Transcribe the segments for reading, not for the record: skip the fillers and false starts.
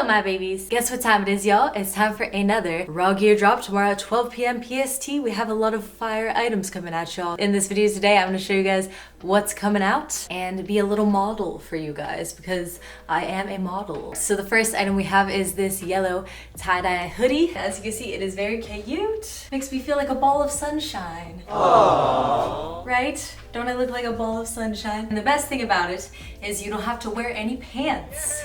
up, my babies? Guess what time it is, y'all? It's time for another Rawgear drop tomorrow at 12 p.m. PST. We have a lot of fire items coming at y'all. In this video today, I'm gonna show you guys what's coming out and be a little model for you guys because I am a model. So the first item we have is this yellow tie-dye hoodie. As you can see, it is very cute. Makes me feel like a ball of sunshine. Aww. Right? Don't I look like a ball of sunshine? And the best thing about it is you don't have to wear any pants.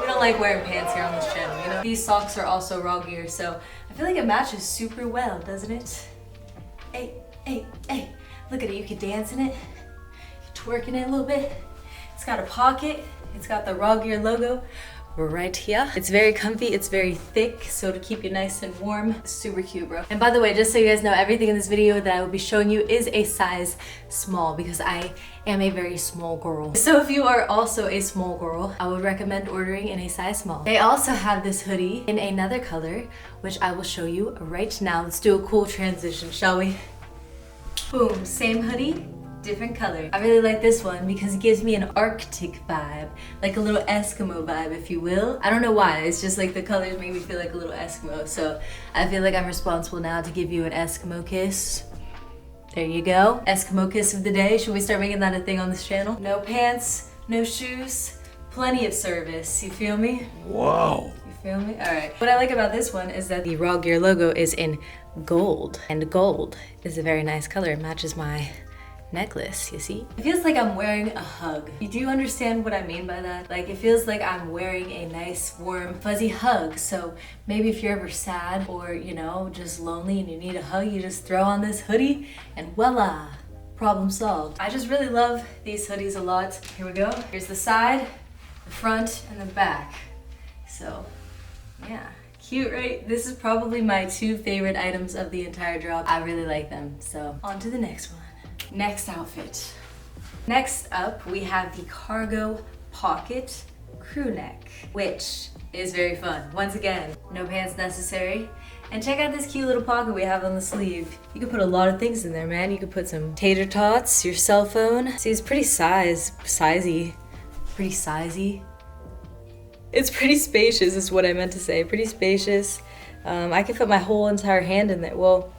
We don't like wearing pants here on this channel, you know? These socks are also Rawgear, so I feel like it matches super well, doesn't it? Hey, hey, hey. Look at it, you can dance in it. You twerk in it a little bit. It's got a pocket. It's got the Rawgear logo right here. It's very comfy, it's very thick, so to keep you nice and warm. Super cute, bro. And by the way, just so you guys know, everything in this video that I will be showing you is a size small because I am a very small girl. So if you are also a small girl, I would recommend ordering in a size small. They also have this hoodie in another color, which I will show you right now. Let's do a cool transition, shall we? Boom, same hoodie, different color. I really like this one because it gives me an Arctic vibe, like a little Eskimo vibe, if you will. I don't know why, it's just like the colors make me feel like a little Eskimo, so I feel like I'm responsible now to give you an Eskimo kiss. There you go. Eskimo kiss of the day. Should we start making that a thing on this channel? No pants, no shoes, plenty of service, you feel me? Wow. Feel me? All right. What I like about this one is that the Rawgear logo is in gold, and gold is a very nice color. It matches my necklace, you see? It feels like I'm wearing a hug. You do understand what I mean by that? Like, it feels like I'm wearing a nice, warm, fuzzy hug. So maybe if you're ever sad or, you know, just lonely and you need a hug, you just throw on this hoodie and voila, problem solved. I just really love these hoodies a lot. Here we go. Here's the side, the front, and the back. So, yeah. Cute, right? This is probably my two favorite items of the entire drop. I really like them. So, on to the next one. Next outfit. Next up, we have the cargo pocket crew neck, which is very fun. Once again, no pants necessary. And check out this cute little pocket we have on the sleeve. You can put a lot of things in there, man. You could put some tater tots, your cell phone. See, it's pretty sizey. Pretty sizey. It's pretty spacious is what I meant to say. Pretty spacious. I can fit my whole entire hand in there. Well,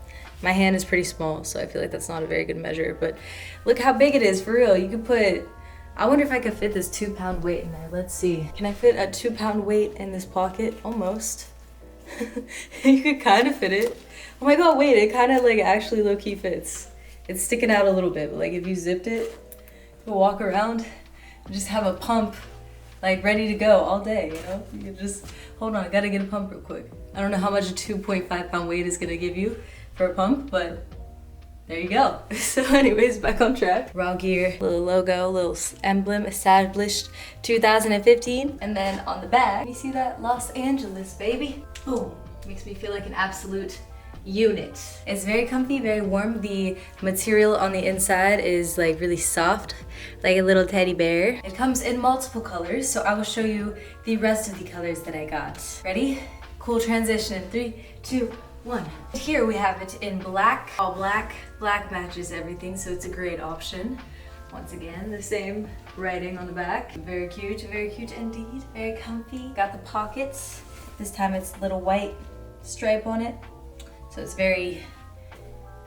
my hand is pretty small, so I feel like that's not a very good measure, but look how big it is, for real. You could put, I wonder if I could fit this 2-pound weight in there. Let's see. Can I fit a 2-pound weight in this pocket? Almost. You could kind of fit it. Oh my god, wait, it kind of like actually low-key fits. It's sticking out a little bit, but like if you zipped it, you could walk around and just have a pump like ready to go all day, you know? You could just, hold on, I gotta get a pump real quick. I don't know how much a 2.5-pound weight is gonna give you for a pump, but there you go. So anyways, back on track. Rawgear, little logo, little emblem, established 2015. And then on the back, you see that? Los Angeles, baby. Boom, makes me feel like an absolute unit. It's very comfy, very warm. The material on the inside is like really soft, like a little teddy bear. It comes in multiple colors, so I will show you the rest of the colors that I got. Ready? Cool transition in 3, 2, 1. Here we have it in black, all black. Black matches everything, so it's a great option. Once again, the same writing on the back. Very cute indeed. Very comfy. Got the pockets. This time it's a little white stripe on it. So it's very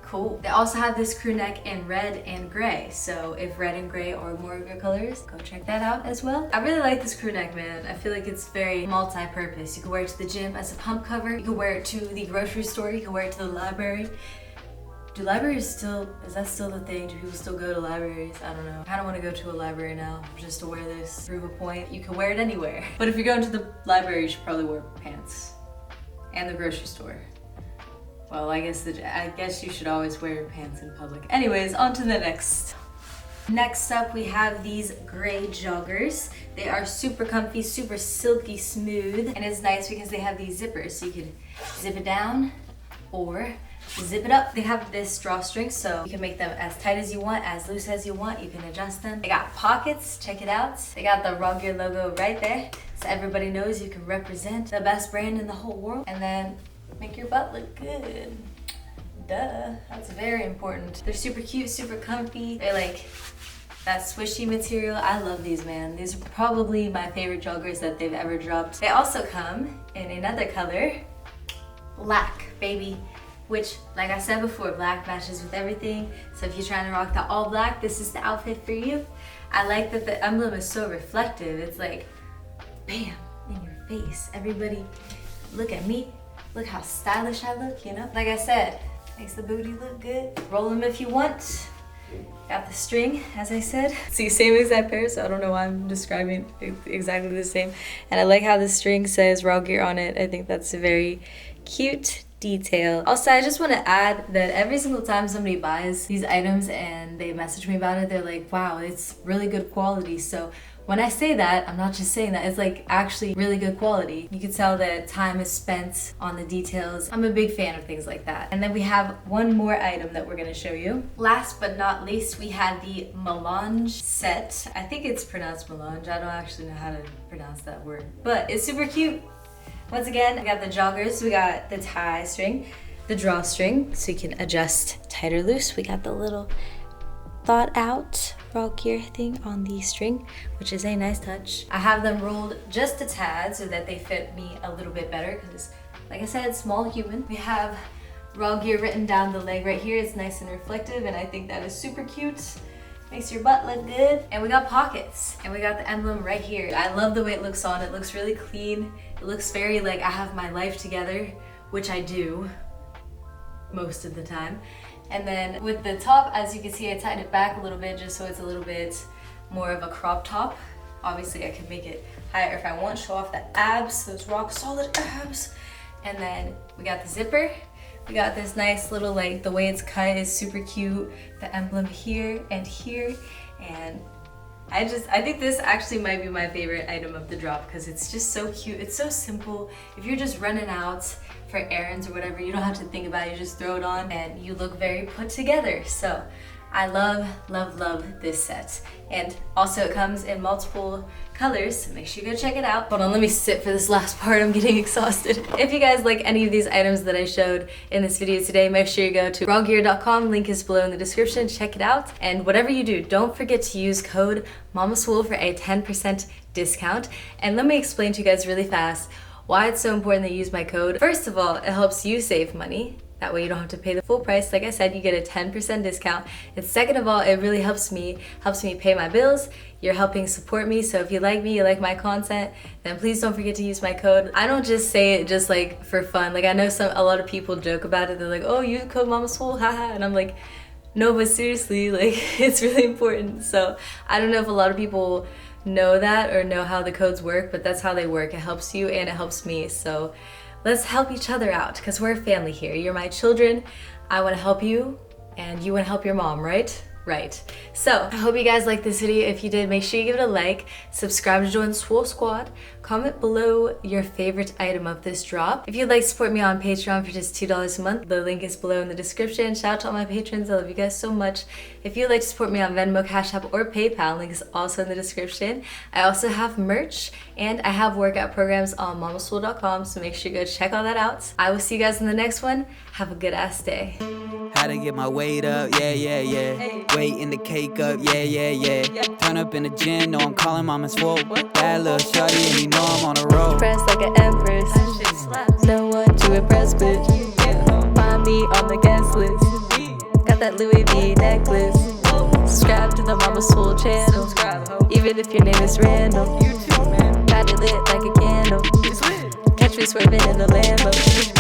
cool. They also have this crew neck in red and gray. So if red and gray are more of your colors, go check that out as well. I really like this crew neck, man. I feel like it's very multi-purpose. You can wear it to the gym as a pump cover. You can wear it to the grocery store. You can wear it to the library. Do libraries still, is that still the thing? Do people still go to libraries? I don't know. I kind of want to go to a library now just to wear this, prove a point. You can wear it anywhere. But if you're going to the library, you should probably wear pants. And the grocery store. Well, I guess you should always wear your pants in public. Anyways, on to the next. Next up, we have these gray joggers. They are super comfy, super silky smooth, and it's nice because they have these zippers, so you can zip it down or zip it up. They have this drawstring, so you can make them as tight as you want, as loose as you want. You can adjust them. They got pockets, check it out. They got the Rawgear logo right there, so everybody knows you can represent the best brand in the whole world. And then make your butt look good. Duh, that's very important. They're super cute, super comfy. They're like that swishy material. I love these, man. These are probably my favorite joggers that they've ever dropped. They also come in another color, black, baby. Which, like I said before, black matches with everything. So if you're trying to rock the all black, this is the outfit for you. I like that the emblem is so reflective. It's like, bam, in your face. Everybody, look at me. Look how stylish I look, you know? Like I said, makes the booty look good. Roll them if you want. Got the string, as I said. See, same exact pair, so I don't know why I'm describing exactly the same. And I like how the string says Rawgear on it. I think that's a very cute detail. Also, I just want to add that every single time somebody buys these items and they message me about it, they're like, wow, it's really good quality. So when I say that, I'm not just saying that, it's like actually really good quality. You can tell that time is spent on the details. I'm a big fan of things like that. And then we have one more item that we're gonna show you. Last but not least, we had the Melange Set. I think it's pronounced Melange. I don't actually know how to pronounce that word, but it's super cute. Once again, we got the joggers, we got the tie string, the drawstring, so you can adjust tight or loose. We got the little thought out Rawgear thing on the string, which is a nice touch. I have them rolled just a tad so that they fit me a little bit better because, like I said, small human. We have Rawgear written down the leg right here. It's nice and reflective, and I think that is super cute. Makes your butt look good. And we got pockets, and we got the emblem right here. I love the way it looks on. It looks really clean. It looks very like I have my life together, which I do most of the time. And then with the top, as you can see, I tightened it back a little bit just so it's a little bit more of a crop top. Obviously, I can make it higher if I want, show off the abs, those rock solid abs. And then we got the zipper. We got this nice little, like, the way it's cut is super cute. The emblem here and here. And I think this actually might be my favorite item of the drop because it's just so cute. It's so simple. If you're just running out for errands or whatever, you don't have to think about it. You just throw it on and you look very put together. So I love, love, love this set. And also it comes in multiple colors, so make sure you go check it out. Hold on, let me sit for this last part. I'm getting exhausted. If you guys like any of these items that I showed in this video today, make sure you go to rawgear.com. Link is below in the description. Check it out. And whatever you do, don't forget to use code MamaSwole for a 10% discount. And let me explain to you guys really fast why it's so important that you use my code. First of all, it helps you save money. That way you don't have to pay the full price. Like I said, you get a 10% discount. And second of all, it really helps me pay my bills. You're helping support me. So if you like me, you like my content, then please don't forget to use my code. I don't just say it just like for fun. Like I know a lot of people joke about it. They're like, oh, use code MamaSwole, haha. And I'm like, no, but seriously, like it's really important. So I don't know if a lot of people know that or know how the codes work, but that's how they work. It helps you and it helps me. So let's help each other out because we're a family here. You're my children. I want to help you and you want to help your mom, right? Right. So I hope you guys liked this video. If you did, make sure you give it a like, subscribe to join Swole Squad, comment below your favorite item of this drop. If you'd like to support me on Patreon for just $2 a month, the link is below in the description. Shout out to all my patrons. I love you guys so much. If you'd like to support me on Venmo, Cash App, or PayPal, link is also in the description. I also have merch and I have workout programs on mamaswole.com, so make sure you go check all that out. I will see you guys in the next one. Have a good ass day. How to get my weight up, yeah, yeah, yeah. Hey. Weight in the cake up, yeah, yeah, yeah. Turn up in the gym, know I'm calling Mama Swole. Bad little shorty and you know I'm on a roll. Press like an empress. No one to impress, bitch. Find me on the guest list. Got that Louis V necklace. Subscribe to the Mama Swole channel. Even if your name is random. Got it lit like a candle. Catch me swerving in the Lambo.